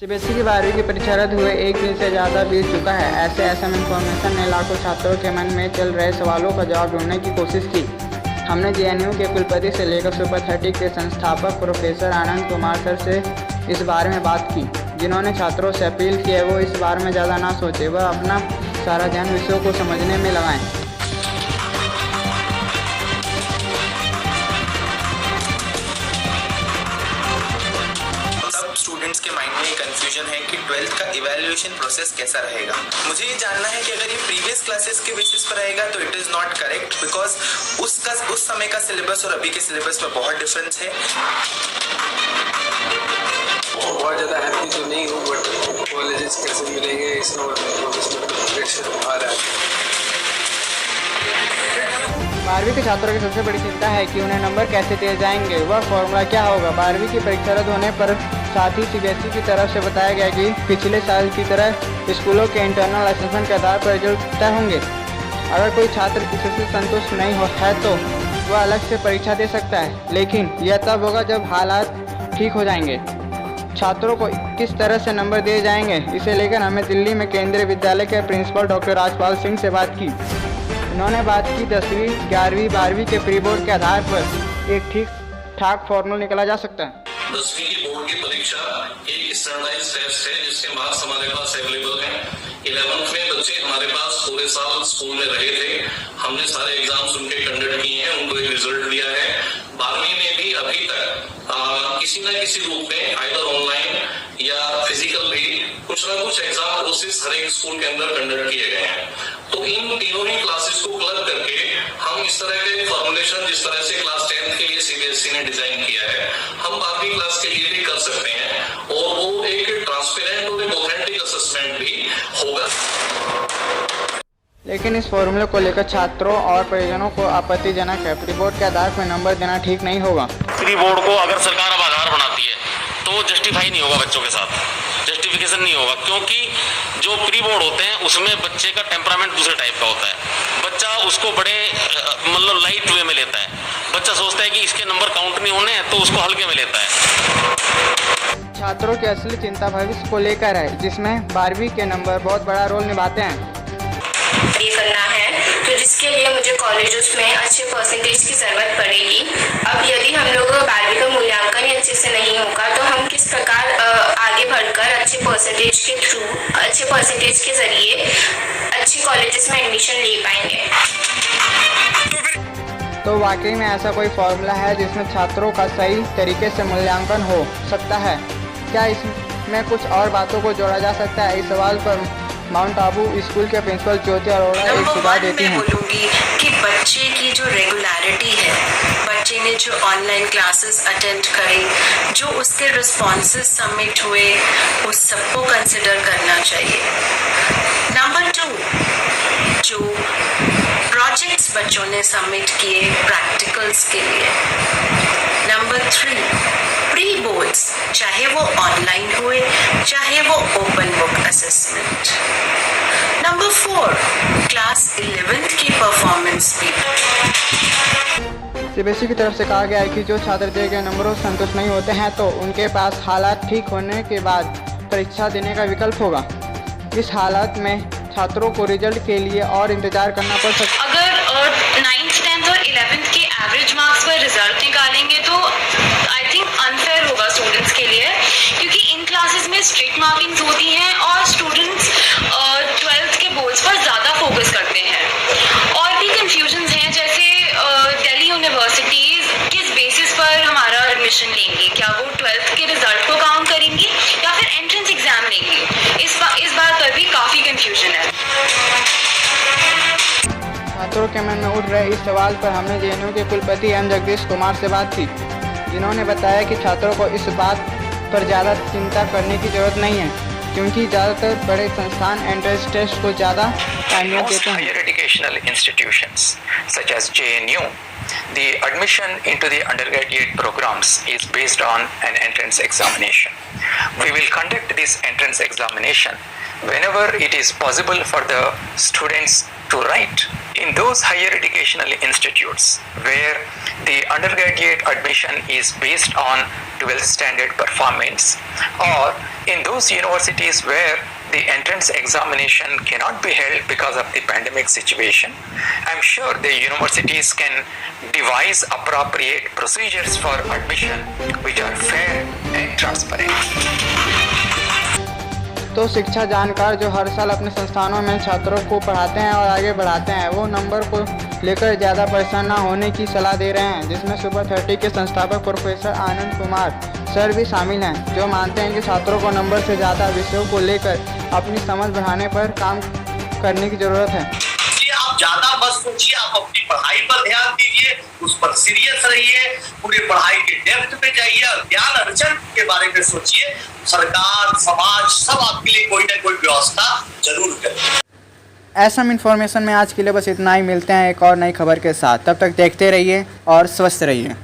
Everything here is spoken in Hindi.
सीबीएसई की 12वीं की परीक्षा रद्द हुए एक दिन से ज़्यादा बीत चुका है। ऐसे इन्फॉर्मेशन ने लाखों छात्रों के मन में चल रहे सवालों का जवाब ढूंढने की कोशिश की। हमने जेएनयू के कुलपति से लेकर सुपर 30 के संस्थापक प्रोफेसर आनंद कुमार सर से इस बारे में बात की, जिन्होंने छात्रों से अपील की है वो इस बारे में ज़्यादा ना सोचे, वह अपना सारा ध्यान विषयों को समझने में लगाएं। स्टूडेंट्स के माइंड में कंफ्यूजन है कि 12th का इवैल्यूएशन प्रोसेस कैसा रहेगा। मुझे ये जानना है कि अगर ये प्रीवियस क्लासेस के बेसिस पर रहेगा तो it is not correct, because उस समय का सिलेबस और अभी के सिलेबस में बहुत डिफरेंस है। बहुत ज़्यादा हैप्पी तो नहीं हूँ, बट कॉलेजेस कैसे मिलेंगे इसमें प्रेशर आ रहा है। 12वीं के छात्रों की सबसे बड़ी चिंता है कि उन्हें नंबर कैसे दिए जाएंगे, वह फॉर्मूला क्या होगा। 12वीं की परीक्षा रद्द होने पर साथ ही सीबीएसई की तरफ से बताया गया कि पिछले साल की तरह स्कूलों के इंटरनल असेसमेंट के आधार पर रिजल्ट तय होंगे। अगर कोई छात्र इससे संतुष्ट नहीं है तो वह अलग से परीक्षा दे सकता है, लेकिन यह तब होगा जब हालात ठीक हो जाएंगे। छात्रों को किस तरह से नंबर दिए जाएंगे, इसे लेकर हमें दिल्ली में केंद्रीय विद्यालय के प्रिंसिपल डॉक्टर राजपाल सिंह से बात की। उन्होंने बात की 10वीं, 11वीं, 12वीं के प्री बोर्ड के आधार पर एक ठीक ठाक फॉर्मूला निकाला जा सकता है। 10वीं की बोर्ड की परीक्षा एक स्टैंडर्डाइज्ड टेस्ट है जिसके मार्क्स हमारे पास अवेलेबल हैं। 11th में बच्चे हमारे पास पूरे साल स्कूल में रहे थे, हमने सारे एग्जाम्स उनके कंडक्ट किए हैं, उनको एक रिजल्ट दिया है। 12वीं में भी अभी तक किसी न किसी रूप में आइदर ऑनलाइन या फिजिकल भी कुछ ना कुछ एग्जाम कोर्सेज हर एक स्कूल के अंदर कंडक्ट किए गए हैं। तो इन तीनों ही क्लासेस को क्लब करके हम इस तरह के फॉर्मुलेशन जिस तरह से क्लास 10th के लिए सीबीएसई ने डिजाइन किया है, हम 12वीं क्लास के लिए भी कर सकते हैं और वो एक ट्रांसपेरेंट और एक ऑथेंटिक असेसमेंट भी होगा। लेकिन इस फॉर्मूले को लेकर छात्रों और परिजनों को आपत्तिजनक है। प्री बोर्ड के आधार पर नंबर देना ठीक नहीं होगा। प्री बोर्ड को अगर सरकार अब आधार बनाती है तो वो जस्टिफाई नहीं होगा, बच्चों के साथ जस्टिफिकेशन नहीं होगा, क्योंकि जो प्री बोर्ड होते हैं उसमें बच्चे का टेम्परामेंट दूसरे टाइप का होता है। बच्चा उसको बड़े मतलब लाइट वे में लेता है। बच्चा सोचता है कि इसके नंबर काउंट नहीं होने हैं तो उसको हल्के में लेता है। छात्रों की असली चिंता भविष्य को लेकर है, जिसमें 12वीं के नंबर बहुत बड़ा रोल निभाते हैं। ये करना है तो जिसके लिए मुझे कॉलेजेस में अच्छे परसेंटेज की ज़रूरत पड़ेगी। अब यदि हम लोग 12वीं का मूल्यांकन ही अच्छे से नहीं होगा तो हम किस प्रकार आगे बढ़कर अच्छे परसेंटेज के जरिए अच्छे कॉलेजेस में एडमिशन ले पाएंगे। तो वाकई में ऐसा कोई फॉर्मूला है जिसमें छात्रों का सही तरीके से मूल्यांकन हो सकता है? क्या इसमें कुछ और बातों को जोड़ा जा सकता है? इस सवाल पर माउंट आबू स्कूल के प्रिंसिपल ज्योति अरोड़ा एक सुझाव देती हैं। मैं बोलूँगी कि बच्चे की जो रेगुलरिटी है, बच्चे ने जो ऑनलाइन क्लासेस अटेंड करी, जो उसके रिस्पॉन्सेस सबमिट हुए, उस सबको कंसिडर करना चाहिए। नंबर 2, जो प्रोजेक्ट्स बच्चों ने सबमिट किए प्रैक्टिकल्स के लिए। नंबर 3, प्री बोर्ड्स, चाहे वो ऑनलाइन हुए चाहे वो open book assessment. Number 4, class 11th की परफॉर्मेंस भी। सीबीएसई की तरफ से कहा गया है कि जो छात्र दिए गए नंबरों से संतुष्ट नहीं होते हैं तो उनके पास हालात ठीक होने के बाद परीक्षा देने का विकल्प होगा। इस हालत में छात्रों को रिजल्ट के लिए और इंतजार करना पड़ सकता है। अगर 9th, 10th और 11th के एवरेज मार्क्स पर रिजल्ट निकालेंगे तो आई थिंक अनफेयर होगा स्टूडेंट्स के लिए, क्योंकि इन क्लासेस में स्ट्रिक्ट मार्किंग्स होती हैं और स्टूडेंट्स 12th के बोर्ड्स पर ज़्यादा फोकस करते हैं। और भी कंफ्यूजन्स हैं, जैसे दिल्ली यूनिवर्सिटीज़ किस बेसिस पर हमारा एडमिशन लेंगे, क्या वो 12th के रिजल्ट को काउंट करेंगी या फिर एंट्रेंस एग्जाम लेंगी? इस बात पर भी काफ़ी कंफ्यूजन है। छात्रों के मन में उठ रहे इस सवाल पर हमने जेएनयू के कुलपति एम जगदीश कुमार से बात की, जिन्होंने बताया कि छात्रों को इस बात पर ज़्यादा चिंता करने की जरूरत नहीं है, क्योंकि ज़्यादातर बड़े संस्थान एंट्रेंस टेस्ट को ज़्यादा अहमियत देते हैं। Higher educational institutions such as JNU, the admission into the undergraduate programs is based on an entrance examination. We will conduct this entrance examination whenever it is possible for the students to write In those higher educational institutes where the undergraduate admission is based on 12th standard performance, or in those universities where the entrance examination cannot be held because of the pandemic situation, I'm sure the universities can devise appropriate procedures for admission which are fair and transparent. तो शिक्षा जानकार जो हर साल अपने संस्थानों में छात्रों को पढ़ाते हैं और आगे बढ़ाते हैं, वो नंबर को लेकर ज़्यादा परेशान ना होने की सलाह दे रहे हैं, जिसमें सुपर 30 के संस्थापक प्रोफेसर आनंद कुमार सर भी शामिल हैं, जो मानते हैं कि छात्रों को नंबर से ज़्यादा विषयों को लेकर अपनी समझ बढ़ाने पर काम करने की ज़रूरत है। आप ज्यादा मत सोचिए, आप अपनी पढ़ाई पर ध्यान दीजिए, उस पर सीरियस रहिए, पूरी पढ़ाई के डेप्थ पे जाइए और ज्ञान अर्जन के बारे में सोचिए। सरकार, समाज सब आपके लिए कोई ना कोई व्यवस्था जरूर करे। ऐसा इन्फॉर्मेशन में आज के लिए बस इतना ही। मिलते हैं एक और नई खबर के साथ, तब तक देखते रहिए और स्वस्थ रहिए।